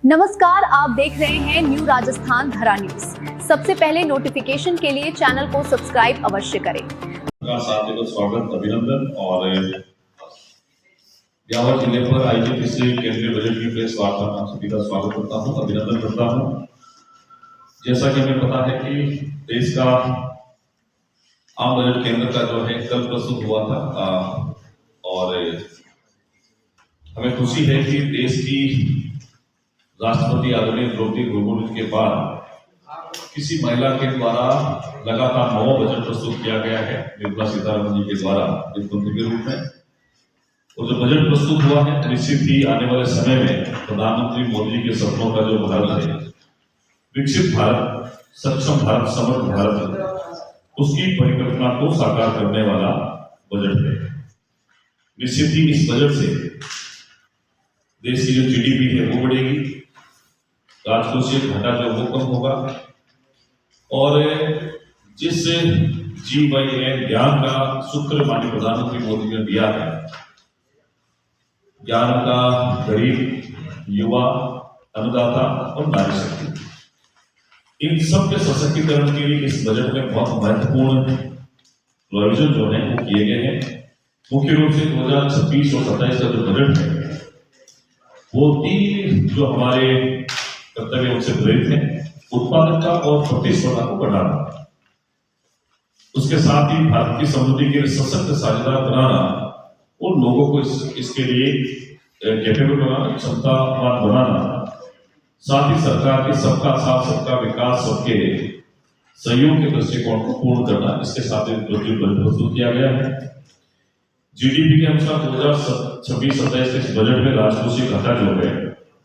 नमस्कार, आप देख रहे हैं न्यू राजस्थान धरा न्यूज। सबसे पहले नोटिफिकेशन के लिए चैनल को सब्सक्राइब अवश्य करें। स्वागत, अभिनंदन। और ब्यावर जिले पर आयोजित इस केंद्रीय बजट की प्रेस वार्ता में आप सभी का स्वागत करता हूं, अभिनंदन करता हूं। जैसा कि हमें पता है कि देश का आम बजट केंद्र का जो है कल प्रस्तुत हुआ था और हमें खुशी है कि देश की राष्ट्रपति आदरणीय द्रौपदी मुर्मू के बाद किसी महिला के द्वारा लगातार 9 बजट प्रस्तुत किया गया है निर्मला सीतारमण जी के द्वारा वित्त मंत्री के रूप में। और जो बजट प्रस्तुत हुआ है निश्चित ही आने वाले समय में प्रधानमंत्री मोदी जी के सपनों का जो भारत है, विकसित भारत, सक्षम भारत, समर्थ भारत, उसकी परिकल्पना को साकार करने वाला बजट है। निश्चित ही इस बजट से देश की जो जीडीपी है वो बढ़ेगी, राजकोषीय घाटा जो वो कम होगा और जिस GYN ज्ञान का सूत्र माननीय प्रधानमंत्री मोदी ने दिया है, ज्ञान का गरीब, युवा, अन्नदाता और नारी शक्ति, इन सब के सशक्तिकरण के लिए इस बजट में बहुत महत्वपूर्ण प्रोविजन जो है वो किए गए हैं। मुख्य रूप से 2026 और 27 का जो बजट है वो 3 जो हमारे कर्तव्य उनसे प्रेरित है: उत्पादकता और प्रतिस्पर्धा को बढ़ाना, उसके साथ ही भारत की समृद्धि के लिए सशक्त साझेदार बनाना और लोगों को इसके लिए कैपेबल बनाना, क्षमतावान बनाना, साथ ही सरकार की सबका साथ, सबका विकास, सबके सहयोग के दृष्टिकोण को पूर्ण करना, इसके साथ बजट प्रस्तुत किया गया है। जीडीपी के अनुसार 2026-27 के इस बजट में राजकोषीय घाटा जो है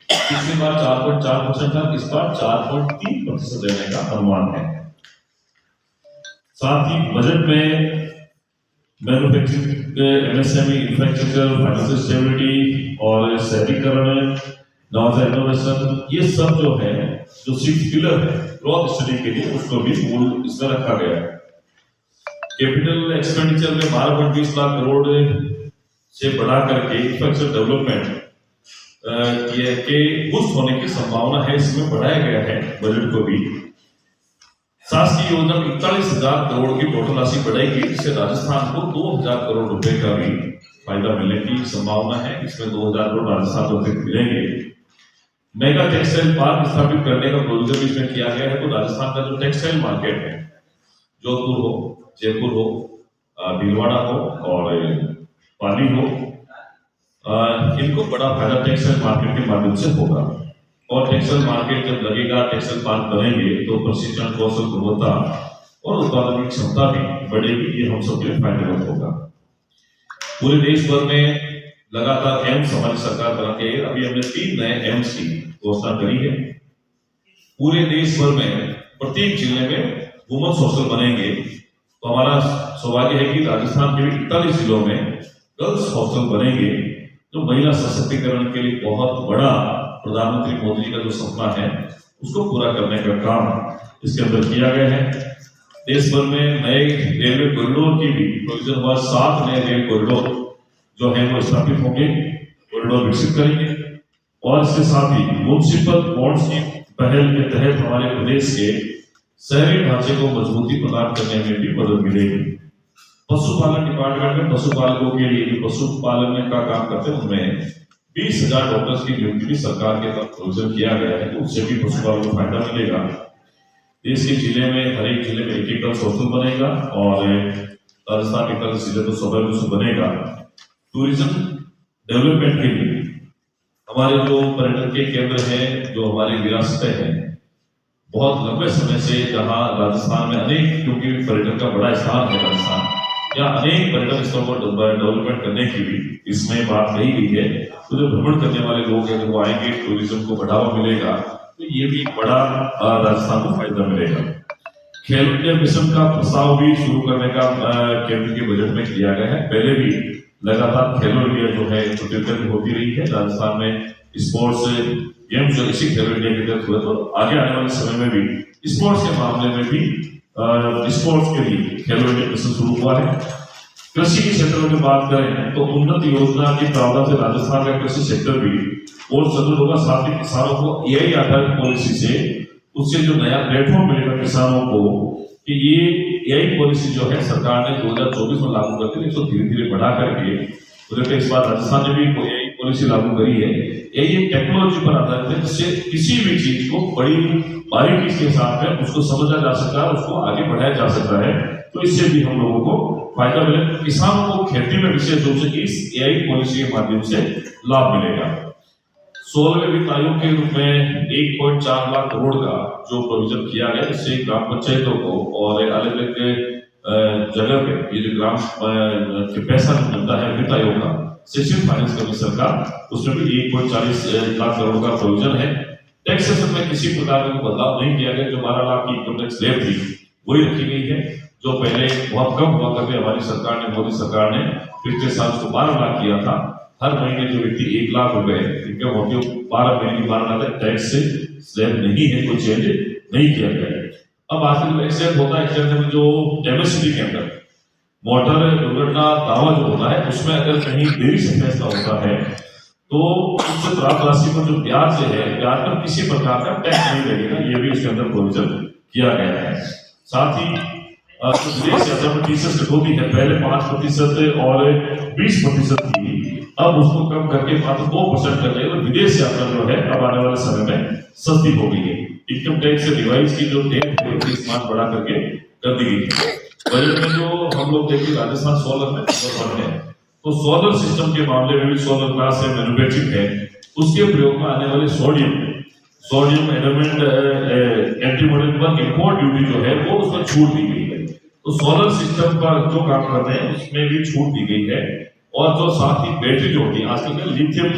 पिछली बार 4.4% था, इस बार 4.3% रहने का अनुमान है। साथ ही बजट में manufacturing, MSME, infrastructure, financial stability और शहरीकरण, नवाचार, इनोवेशन, ये सब जो है जो 6 पिलर है ग्रोथ स्टडी के लिए, उसको भी मूल इसमें रखा गया है। कैपिटल एक्सपेंडिचर में 12.20 लाख करोड़ से बढ़ा करके इंफ्रास्ट्रक्चर डेवलपमेंट के बूस्ट होने की संभावना है, इसमें बढ़ाया गया है बजट को भी। शासकीय योजना 41,000 करोड़ की टोटल राशि बढ़ेगी, इससे राजस्थान को 2,000 करोड़ रुपए का भी फायदा मिलने की संभावना है। इसमें 2,000 करोड़ राजस्थान को मिलेंगे। मेगा टेक्सटाइल पार्क स्थापित करने का प्रोविजन इसमें किया गया है। तो राजस्थान का जो टेक्सटाइल मार्केट है, जोधपुर हो, जयपुर हो, भीलवाड़ा हो और पाली हो, इनको बड़ा फायदा टेक्सटाइल मार्केट के माध्यम से होगा। और टेक्सटाइल मार्केट जब लगेगा, टेक्सटाइल पार्क बनेंगे तो प्रशिक्षण, कौशल, गुणवत्ता और उत्पादन की क्षमता भी बढ़ेगी। ये हम सबके लिए फायदेमंद होगा। पूरे देश भर में लगातार एम्स हमारी सरकार बनाती है। अभी हमने 3 नए एम्स की घोषणा करी है। पूरे देश भर में प्रत्येक जिले में वुमेन्स हॉस्टल बनेंगे। तो हमारा सौभाग्य है कि राजस्थान के भी 41 जिलों में गर्ल्स हॉस्टल बनेंगे, जो महिला सशक्तिकरण के लिए बहुत बड़ा प्रधानमंत्री मोदी जी का जो सपना है उसको पूरा करने का काम इसके अंदर किया गया है। देश भर में नए रेलवे कॉरिडोर की भी प्रोविजन हुआ। 7 नए रेल कॉरिडोर जो है वो स्थापित होंगे, कॉरिडोर विकसित करेंगे। और इसके साथ ही म्युनिसिपल बॉन्ड्स की पहल के तहत हमारे प्रदेश के शहरी ढांचे को मजबूती प्रदान करने में भी मदद मिलेगी। पशुपालन डिपार्टमेंट में पशुपालकों के लिए पशुपालन में का काम करते हैं, उनमें 20,000 डॉक्टर्स की नियुक्ति भी सरकार के तरफ प्रोविजन किया गया है। तो उससे भी पशुपालन को फायदा मिलेगा। देश के जिले में, हर एक जिले में एक हॉस्टल बनेगा और राजस्थान के 41 जिले तो स्वाभाविक बनेगा। टूरिज्म डेवलपमेंट के लिए हमारे जो पर्यटन के केंद्र हैं, जो हमारी विरासतें हैं, बहुत लंबे समय से जहां राजस्थान में अनेक, क्योंकि पर्यटन का बड़ा स्थान है राजस्थान, यहाँ अनेक पर्यटन स्थलों पर डेवलपमेंट करने की भी इसमें बात कही गई है। तो जो भ्रमण करने वाले लोग हैं वो आएंगे, टूरिज्म को बढ़ावा मिलेगा, तो ये भी बड़ा राजस्थान को फायदा मिलेगा। खेलो इंडिया मिशन का प्रस्ताव भी शुरू करने का केंद्र के बजट में किया गया है। पहले भी लगातार खेलो इंडिया जो है प्रतियोगिता होती रही है राजस्थान में। स्पोर्ट्स गेम्स जो इसी खेलो इंडिया के तहत हुए, तो आगे आने वाले समय में भी स्पोर्ट्स के मामले में भी स्पोर्ट्स के लिए खेलो इंडिया मिशन शुरू हुआ है। कृषि के क्षेत्र में बात करें तो उन्नत योजना के प्रावधान से राजस्थान का कृषि सेक्टर भी और सदुल होगा। साथ ही किसानों को एआई आधारित पॉलिसी से उससे जो नया प्लेटफॉर्म मिलेगा किसानों को कि ये एआई पॉलिसी जो है सरकार ने 2024 में लागू करके इसको धीरे धीरे बढ़ा करके मुझे इस बार राजस्थान ने भी एआई पॉलिसी लागू करी है। यही एक टेक्नोलॉजी पर आधारित है जिससे किसी भी चीज को बड़ी बारीकी के साथ में उसको समझा जा सकता है, उसको आगे बढ़ाया जा सकता है। तो इससे भी हम लोगों को फायदा मिलेगा। किसानों को खेती में विशेष रूप से इस एआई पॉलिसी के माध्यम से लाभ मिलेगा। 16वें वित्त आयोग के रूप में 1.4 लाख करोड़ का जो प्रोविजन किया गया, इससे ग्राम पंचायतों को और अलग अलग जगह पे ये जो ग्राम के पैसा मिलता है वित्त आयोग का, सेशन फाइनेंस कमी सरकार, उसमें भी 1.40 लाख करोड़ का प्रोविजन है। टैक्सेशन में किसी प्रकार का बदलाव नहीं किया गया। जो 12 लाख की इनकम टैक्स स्लैब थी वही रखी गई है, जो पहले बहुत कम हुआ करके हमारी सरकार ने, मोदी सरकार ने पिछले साल उसको 12 लाख किया था। हर महीने जो व्यक्ति 1 लाख रुपए इनकम होती है 12 महीने की 12 लाख टैक्स से स्लैब नहीं है, कोई चेंज नहीं किया गया है। अब आजकल जो एक्सीडेंट होता है, एक्सीडेंट में जो एमएसएमई के अंदर मोटर दुर्घटना दावा जो होता है उसमें अगर कहीं देरी से फैसला होता है तो उससे प्राप्त राशि पर जो ब्याज है, ब्याज पर किसी प्रकार का टैक्स नहीं लगेगा। ये भी उसके अंदर प्रोविजन किया गया है। साथ ही विदेश यात्रा में फीस कटौती है, पहले 5% और 20% थी, अब उसको कम करके मात्र 2% कर दिया। विदेश यात्रा जो है अब आने वाले समय में सस्ती हो गई है। इनकम टैक्स से रिवाइज की जो डेट है 30 मार्च बढ़ा करके कर दी गई है। बजट में जो हम लोग देखिए राजस्थान सोलर में है, तो सोलर सिस्टम के मामले में भी सोलर ग्लास है, मैन्युफैक्चरिंग है, उसके प्रयोग में आने वाले सोडियम एलिमेंट एंटीमोनियम पर इंपोर्ट ड्यूटी जो है वो उसमें छूट दी गई है। तो सोलर सिस्टम पर जो काम करते हैं उसमें भी छूट दी गई है। और जो साथ ही बैटरी जो होती है, आजकल लिथियम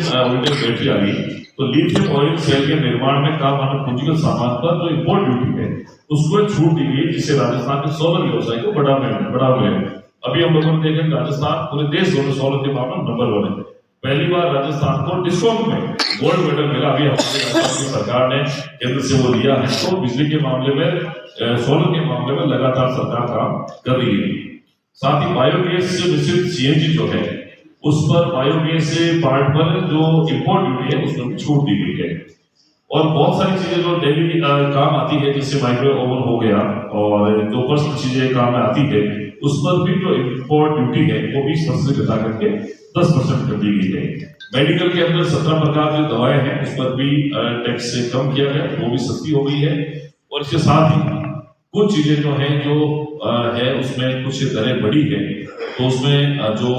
बैटरी आ गई, तो लिथियम ऑयल सेल के निर्माण में काम आने पूंजीगत सामान पर जो इंपोर्ट ड्यूटी है उसको छूट दी गई, जिससे राजस्थान के सोलर व्यवसाय को बढ़ावा मिलेगा। अभी हम लोगों ने देखा राजस्थान पूरे देश में सोलर के मामले में नंबर 1 है। पहली बार राजस्थान को डिस्कॉम में गोल्ड मेडल मिला। अभी हमारी राजस्थान की सरकार ने केंद्र से वो लिया है। तो बिजली के मामले में, सोलर के मामले में लगातार सरकार काम कर रही है। साथ ही बायोगैस से मिश्रित सीएनजी जो है उस पर बायोगैस पार्ट पर जो इंपोर्ट ड्यूटी है उसमें भी छूट दी गई है। और बहुत सारी चीजें जो डेली काम आती है, जैसे माइक्रो ओवन हो गया और जो पर्सनल चीजें काम में आती है उस पर भी जो इंपोर्ट ड्यूटी है वो 20% घटा करके 10% कर दी गई है। मेडिकल के अंदर 17 प्रकार की दवाएं हैं, उस पर भी टैक्स से कम किया गया, वो भी सस्ती हो गई है। और इसके साथ ही कुछ चीजें जो है है उसमें कुछ दरें बढ़ी है, तो उसमें जो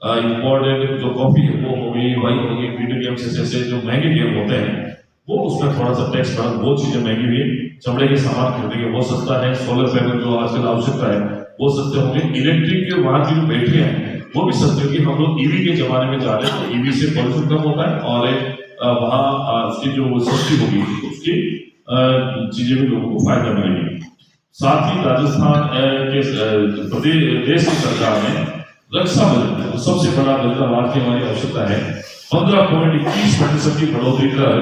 इम्पोर्टेड जो कॉफी है वो हो गई, वाइन हो गई, वीडियो गेम्स जैसे जो महंगे गेम होते हैं वो उसमें थोड़ा सा टैक्स बढ़ा, वो चीजें महंगी हुई। चमड़े के सामान खरीदेंगे वो सस्ता है, सोलर पैनल जो आजकल आवश्यकता है वो सस्ते होंगे। इलेक्ट्रिक के वहां की जो बैटरियां हैं वो भी सस्ती होगी। हम लोग ईवी के जमाने में जा रहे हैं, तो ईवी से पॉल्यूशन कम होता है और वहाँ उसकी जो सस्ती होगी उसकी चीजें भी लोगों को फायदा मिलेगी। साथ ही राजस्थान के प्रदेश की सरकार ने रक्षा बजट सबसे बड़ा बजट राज्य की हमारी आवश्यकता है 15.21% की बढ़ोतरी कर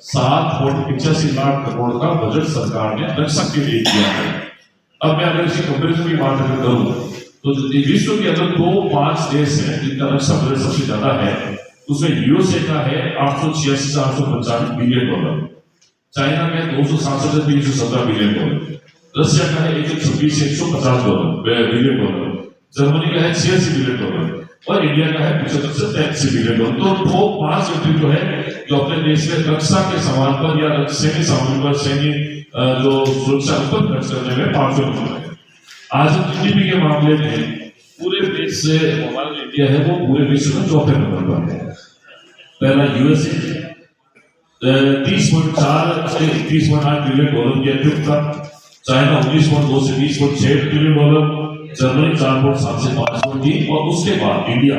7.85 लाख करोड़ का बजट सरकार ने रक्षा के लिए किया है। अब मैं अगर इसी कंपेरिजन की बात करूं तो विश्व के अंदर 5 देश हैं जिनका रक्षा बजट सबसे ज्यादा है। उसमें यूएसए का है 886 से 895 बिलियन डॉलर, चाइना का है 267 से 317 बिलियन डॉलर, रशिया का है 126 से 150 बिलियन डॉलर, जर्मनी का है 86 बिलियन डॉलर और इंडिया का है 75 से 83 बिलियन डॉलर। तो वो 5 कंट्री जो है जो अपने देश में रक्षा के सामान पर या सैन्य सामान पर, सैन्य जो सुरक्षा पर खर्च करने में 500 नंबर है। आज जीडीपी के मामले में पूरे देश से हमारा जो इंडिया है वो पूरे विश्व में 4थे नंबर पर है। पहला यूएसए 30.4 से 31.8 बिलियन डॉलर की अर्थित था, चाइना 19.2 से 20.6 बिलियन डॉलर, जर्मनी 4.7 से 5.3 और उसके बाद इंडिया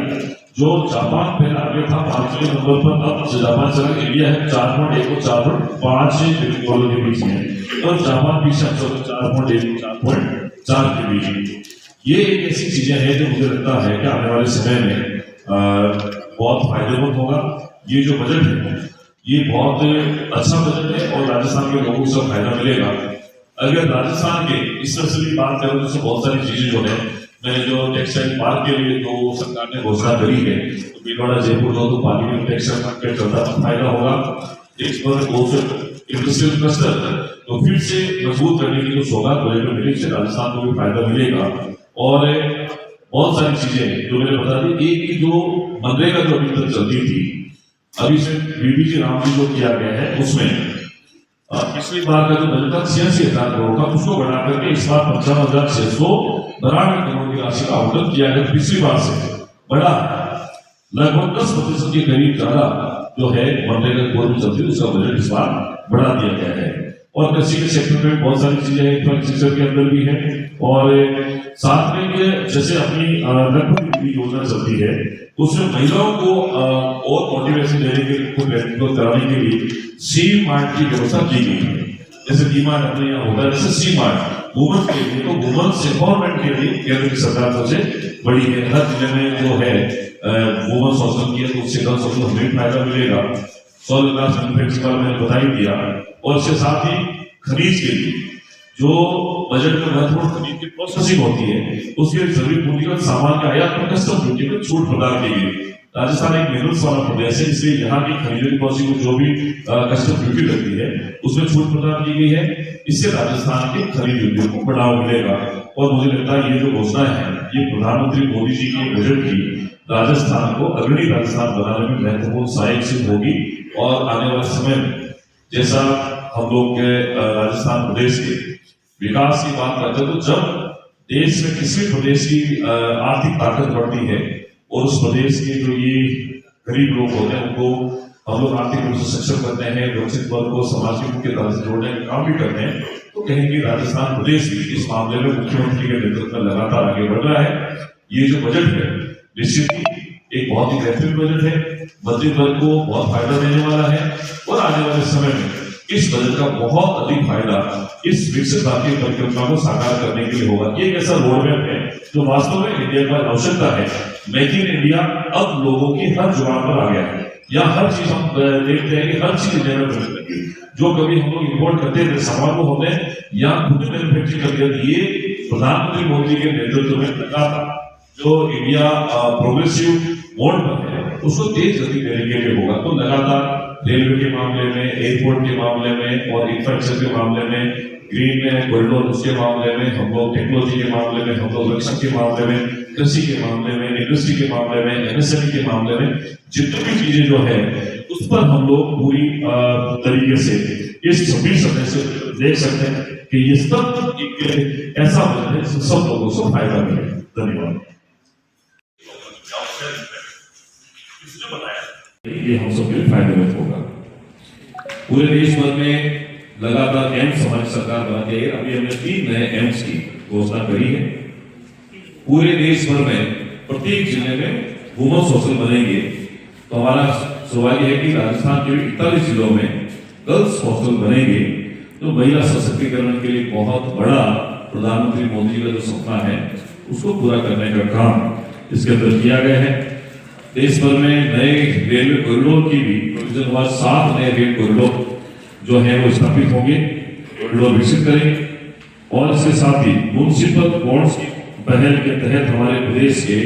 जो जापान पहले आगे था 5वें नंबर पर, अब जापान चला, इंडिया है 4.1 और 4.5 बिलियन डॉलर के बीच में और जापान पीछे 4.1 4.4 के बीच। ये एक ऐसी चीजें हैं जो मुझे लगता है कि आने वाले समय में बहुत फायदेमंद होगा। ये जो बजट है ये बहुत अच्छा बजट है और राजस्थान के लोगों को सब फायदा मिलेगा। अगर राजस्थान के स्पेशली बात करें तो बहुत सारी चीजें जो है मैंने जो टेक्सटाइल पार्क के लिए जो सरकार ने घोषणा करी है, तो भीलवाड़ा जयपुर जो पाली में टेक्सटाइल पार्क का चलता फायदा होगा। देश भर में बहुत से इंडस्ट्रियल क्लस्टर तो फिर से मजबूत करने की जो सौगात बजट में मिली, से राजस्थान को भी फायदा मिलेगा। और बहुत सारी चीजें जो मैंने बता दी, एक की जो मनरेगा जो अभी तक चलती थी, अभी से बीबीजी राम जी जो किया गया है उसमें पिछली बार का जो बजट था 86,000 करोड़ का, उसको बढ़ा करके इस बार 55,692 करोड़ की राशि का आवंटन किया गया। पिछली बार से बढ़ा लगभग 10% के करीब ज्यादा जो है मनरेगा की चलती है, उसका बजट इस बार बढ़ा दिया गया है। और कृषि के सेक्टर में बहुत सारी चीजें इंफ्रास्ट्रक्चर के अंदर भी है। और साथ में जैसे अपनी लगभग योजना चलती है, उसमें महिलाओं को और मोटिवेशन देने के लिए कराने के लिए सी मार्ट की व्यवस्था की गई है। जैसे डी मार्ट अपने यहाँ होता है, जैसे सी मार्ट वुमन के लिए, तो वुमेन्स एम्पावरमेंट के लिए केंद्र की सरकार सबसे बड़ी है। हर जिले में जो है वुमेन्स हॉस्टल की है, तो उससे गर्ल्स हॉस्टल हमें फायदा मिलेगा। सॉलिड ग्लास मैन्युफैक्चरिंग का मैंने बता ही दिया। और इसके साथ ही खनिज के लिए जो बजट में महत्वपूर्ण खनिज की प्रोसेसिंग होती है, उसके जरूरी पूंजीगत सामान के आयात पर कस्टम ड्यूटी में छूट प्रदान की गई। राजस्थान एक मिनरल्स वाला प्रदेश है, इसलिए यहाँ की खनिजों की प्रोसेसिंग को जो भी कस्टम ड्यूटी लगती है उसमें छूट प्रदान की गई है। इससे राजस्थान के खनिज उद्योग को बढ़ावा मिलेगा। और मुझे लगता है ये जो घोषणा है, ये प्रधानमंत्री मोदी जी के बजट की राजस्थान को अग्रणी राजस्थान बनाने में महत्वपूर्ण सहायक सिद्ध होगी। और आने वाले समय में जैसा हम लोग के राजस्थान प्रदेश के विकास की बात करते हैं, तो जब देश में किसी प्रदेश की आर्थिक ताकत बढ़ती है और उस प्रदेश के जो ये गरीब लोग होते हैं उनको हम लोग आर्थिक रूप से सक्षम करते हैं, विकसित वर्ग को समाज की मुख्य धारा से जोड़ने का काम भी करते हैं, तो कहेंगे राजस्थान प्रदेश भी इस मामले में मुख्यमंत्री के नेतृत्व में लगातार आगे बढ़ रहा है। ये जो बजट है निश्चित ही एक बहुत ही बेहतरीन बजट है, मध्यम वर्ग को बहुत फायदा देने वाला है। और आने वाले समय में इस बजट का बहुत अधिक फायदा इस विकसित भारतीय परिकल्पना को साकार करने के लिए होगा। ये एक ऐसा रोडमैप है जो वास्तव में इंडिया की आवश्यकता है। मेक इन इंडिया अब लोगों की हर जुबान पर आ गया है। यहाँ हर चीज हम देखते हैं कि हर चीज इंडिया में बन लगी। जो कभी हम लोग इम्पोर्ट करते थे सामान को हमने यहाँ खुद मैन्युफैक्चरिंग कर दिया। ये प्रधानमंत्री मोदी के नेतृत्व में लगा था। जो इंडिया प्रोग्रेसिव मोड पर है उसको तेज गति देने के लिए होगा। तो लगातार रेलवे के मामले में, एयरपोर्ट के मामले में और इंफ्रास्ट्रक्चर के मामले में, ग्रीन कॉरिडोर उसके मामले में, हम लोग टेक्नोलॉजी के मामले में, हम लोग रक्षा के मामले में, कृषि के मामले में, इंडस्ट्री के मामले में, एमएसएमई के मामले में, जितनी भी चीजें जो है उस पर हम लोग पूरी तरीके से इस 26 सतह से देख सकते हैं कि ये सब एक ऐसा बजट है जिससे सब लोगों को फायदा मिले। धन्यवाद। ये हम सब के लिए फायदेमंद होगा। पूरे देश भर में लगातार एम्स हमारी सरकार बनाती है। अभी हमने 3 नए एम्स की घोषणा करी है। पूरे देश भर में प्रत्येक जिले में वुमेन्स हॉस्टल बनेंगे। तो हमारा सवाल यह है कि राजस्थान के 41 जिलों में गर्ल्स हॉस्टल बनेंगे। तो महिला सशक्तिकरण के लिए बहुत बड़ा प्रधानमंत्री मोदी का जो सपना है उसको पूरा करने का काम इसके अंदर किया गया है। देश भर में नए रेलवे कॉरिडोर की भी प्रोविजन हुआ। 7 नए रेल कॉरिडोर जो है वो स्थापित होंगे, कॉरिडोर विकसित करेंगे। और इसके साथ ही म्युनिसिपल बॉन्ड्स की पहल के तहत हमारे प्रदेश के